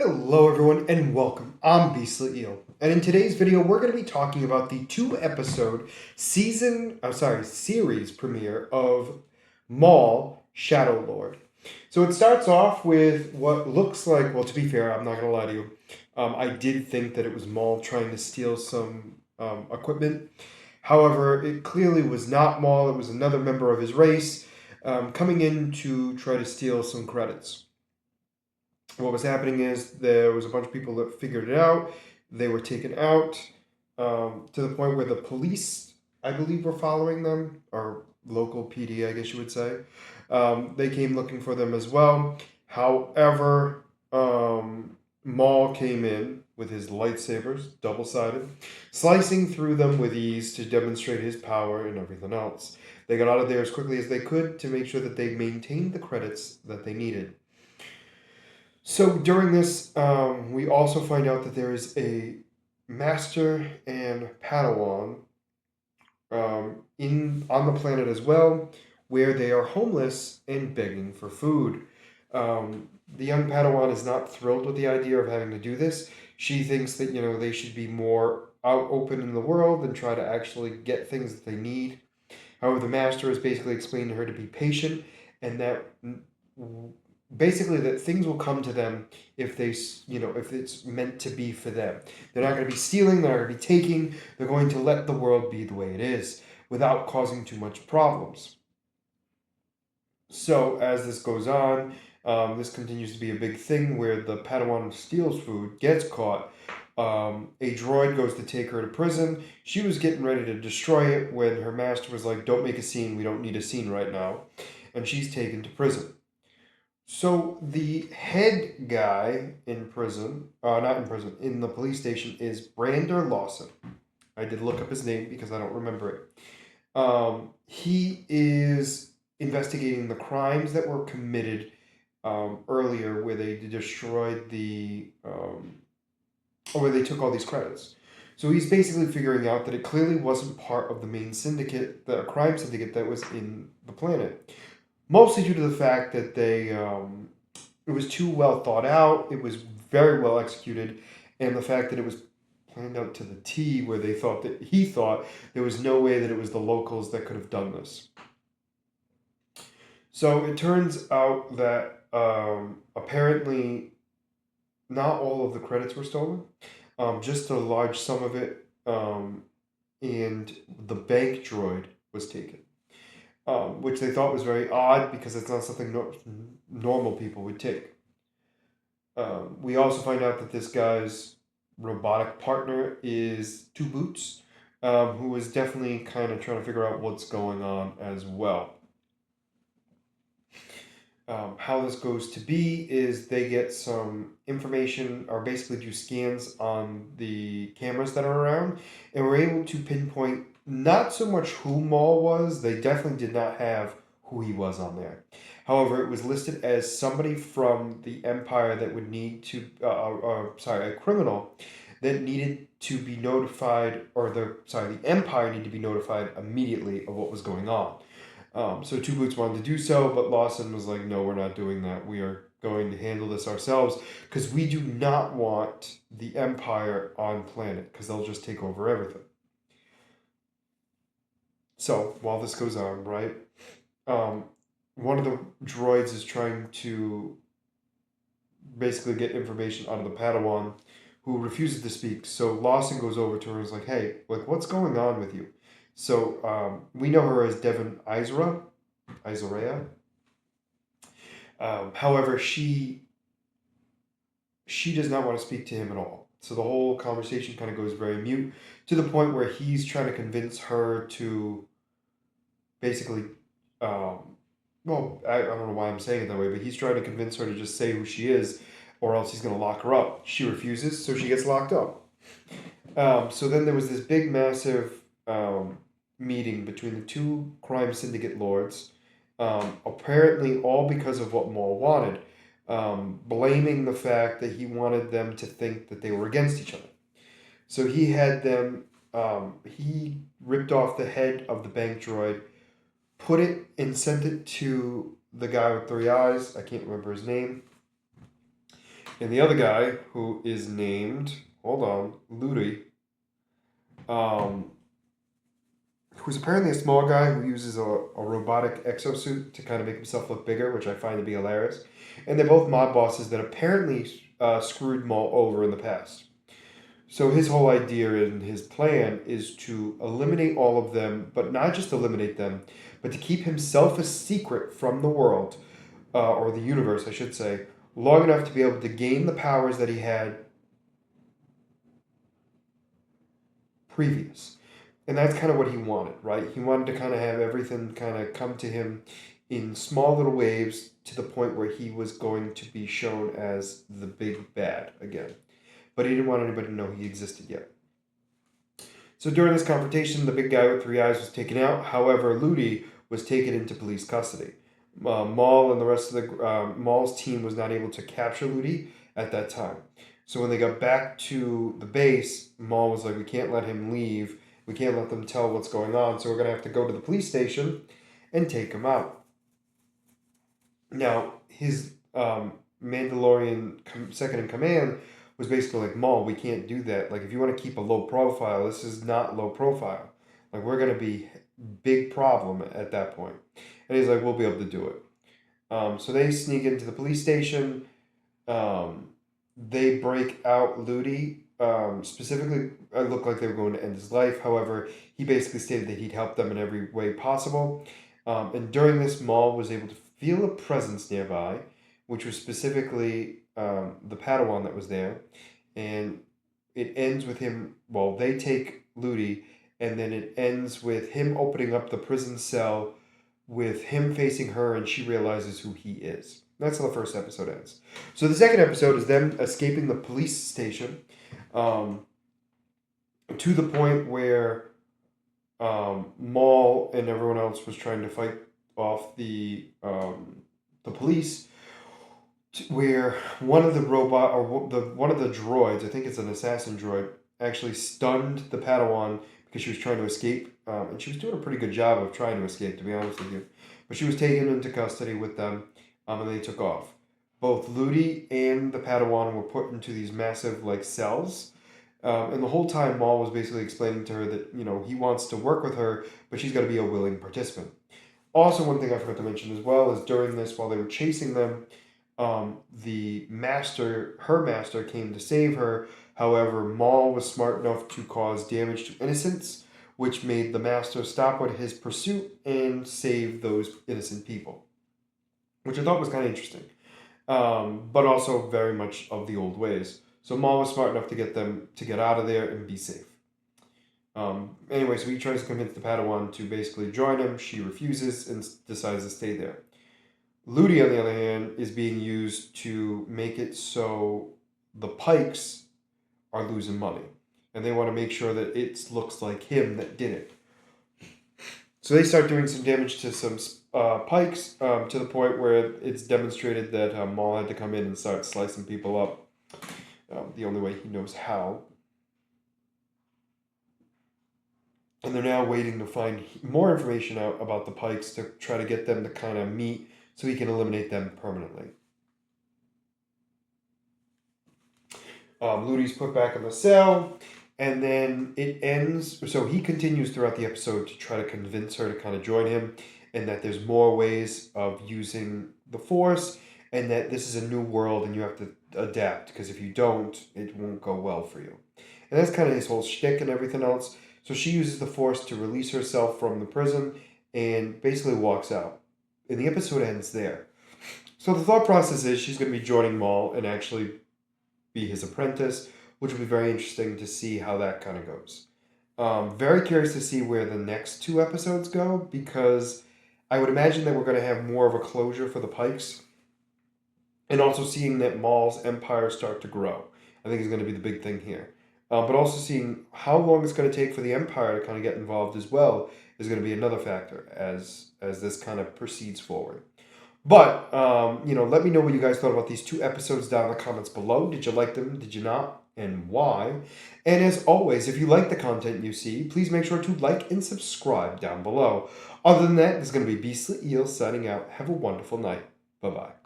Hello everyone and welcome. I'm Beastly Eel. And in today's video we're going to be talking about the 2-episode series premiere of Maul Shadow Lord. So it starts off with what looks like, well, to be fair, I'm not going to lie to you. I did think that it was Maul trying to steal some equipment. However, it clearly was not Maul. It was another member of his race coming in to try to steal some credits. What was happening is there was a bunch of people that figured it out. They were taken out to the point where the police, I believe, were following them, or local PD, I guess you would say. They came looking for them as well. However, Maul came in with his lightsabers, double-sided, slicing through them with ease to demonstrate his power and everything else. They got out of there as quickly as they could to make sure that they maintained the credits that they needed. So during this, we also find out that there is a master and Padawan on the planet as well, where they are homeless and begging for food. The young Padawan is not thrilled with the idea of having to do this. She thinks that they should be more out open in the world and try to actually get things that they need. However, the master is basically explaining to her to be patient and that basically that things will come to them if if it's meant to be for them. They're not going to be stealing, they're not going to be taking, they're going to let the world be the way it is without causing too much problems. So as this goes on, this continues to be a big thing where the Padawan who steals food gets caught. A droid goes to take her to prison. She was getting ready to destroy it when her master was like, "Don't make a scene, we don't need a scene right now." And she's taken to prison. So the head guy in prison, not in prison, in the police station is Brander Lawson. I did look up his name because I don't remember it. He is investigating the crimes that were committed earlier where they destroyed or where they took all these credits. So he's basically figuring out that it clearly wasn't part of the main syndicate, the crime syndicate that was in the planet. Mostly due to the fact that it was too well thought out, it was very well executed, and the fact that it was planned out to the T, where he thought there was no way that it was the locals that could have done this. So it turns out that apparently not all of the credits were stolen, just a large sum of it, and the bank droid was taken. Which they thought was very odd because it's not something normal people would take. We also find out that this guy's robotic partner is Two Boots, who is definitely kind of trying to figure out what's going on as well. How this goes to be is they get some information or basically do scans on the cameras that are around, and we're able to pinpoint not so much who Maul was. They definitely did not have who he was on there. However, it was listed as somebody from the Empire that would need to, a criminal that needed to be notified, or the Empire needed to be notified immediately of what was going on. So Two Boots wanted to do so, but Lawson was like, "No, we're not doing that. We are going to handle this ourselves because we do not want the Empire on planet because they'll just take over everything." So while this goes on, right, one of the droids is trying to basically get information out of the Padawan, who refuses to speak. So Lawson goes over to her and is like, "Hey, like, what's going on with you?" So we know her as Devon Isorea. However, she does not want to speak to him at all. So the whole conversation kind of goes very mute to the point where he's trying to convince her to basically, well, I don't know why I'm saying it that way, but he's trying to convince her to just say who she is, or else he's going to lock her up. She refuses, so she gets locked up. So then there was this big, massive meeting between the two crime syndicate lords, apparently all because of what Maul wanted, blaming the fact that he wanted them to think that they were against each other. So he had them, he ripped off the head of the bank droid, put it and sent it to the guy with 3 eyes. I can't remember his name. And the other guy, who is named, hold on, Ludi, um, who's apparently a small guy who uses a robotic exosuit to kind of make himself look bigger, which I find to be hilarious. And they're both mob bosses that apparently screwed Maul over in the past. So his whole idea and his plan is to eliminate all of them, but not just eliminate them, but to keep himself a secret from the world, or the universe, I should say, long enough to be able to gain the powers that he had previous. And that's kind of what he wanted, right? He wanted to kind of have everything kind of come to him in small little waves to the point where he was going to be shown as the big bad again. But he didn't want anybody to know he existed yet. So during this confrontation, the big guy with 3 eyes was taken out. However, Ludi was taken into police custody. Maul and the rest of the Maul's team was not able to capture Ludi at that time. So when they got back to the base, Maul was like, "We can't let him leave. We can't let them tell what's going on. So we're gonna have to go to the police station and take him out." Now his Mandalorian second in command was basically like, "Maul, we can't do that. Like, if you want to keep a low profile, this is not low profile. Like, we're gonna be big problem at that point." And he's like, "We'll be able to do it." So they sneak into the police station. They break out Ludi. Specifically, it looked like they were going to end his life. However, he basically stated that he'd help them in every way possible. And during this, Maul was able to feel a presence nearby, which was specifically the Padawan that was there. And it ends with him, well, they take Ludi, and then it ends with him opening up the prison cell with him facing her, and she realizes who he is. That's how the first episode ends. So the second episode is them escaping the police station, to the point where Maul and everyone else was trying to fight off the police, where one of the one of the droids, I think it's an assassin droid, actually stunned the Padawan because she was trying to escape, and she was doing a pretty good job of trying to escape, to be honest with you. But she was taken into custody with them, and they took off. Both Ludi and the Padawan were put into these massive like cells, and the whole time Maul was basically explaining to her that he wants to work with her, but she's got to be a willing participant. Also, one thing I forgot to mention as well is during this, while they were chasing them, her master came to save her. However, Maul was smart enough to cause damage to innocents, which made the master stop with his pursuit and save those innocent people, which I thought was kind of interesting, but also very much of the old ways. So Maul was smart enough to get them to get out of there and be safe. Anyway, so he tries to convince the Padawan to basically join him. She refuses and decides to stay there. Ludi, on the other hand, is being used to make it so the Pikes are losing money. And they want to make sure that it looks like him that did it. So they start doing some damage to some Pikes, to the point where it's demonstrated that Maul had to come in and start slicing people up. The only way he knows how. And they're now waiting to find more information out about the Pikes to try to get them to kind of meet so he can eliminate them permanently. Ludi's put back in the cell, and then it ends. So he continues throughout the episode to try to convince her to kind of join him, and that there's more ways of using the Force, and that this is a new world and you have to adapt, because if you don't, it won't go well for you. And that's kind of his whole shtick and everything else. So she uses the Force to release herself from the prison and basically walks out. And the episode ends there. So the thought process is she's going to be joining Maul and actually be his apprentice, which will be very interesting to see how that kind of goes. Very curious to see where the next 2 episodes go, because I would imagine that we're going to have more of a closure for the Pikes, and also seeing that Maul's empire start to grow. I think is going to be the big thing here. But also seeing how long it's going to take for the Empire to kind of get involved as well is going to be another factor as this kind of proceeds forward. But, let me know what you guys thought about these 2 episodes down in the comments below. Did you like them? Did you not? And why? And as always, if you like the content you see, please make sure to like and subscribe down below. Other than that, this is going to be Beastly Eel signing out. Have a wonderful night. Bye-bye.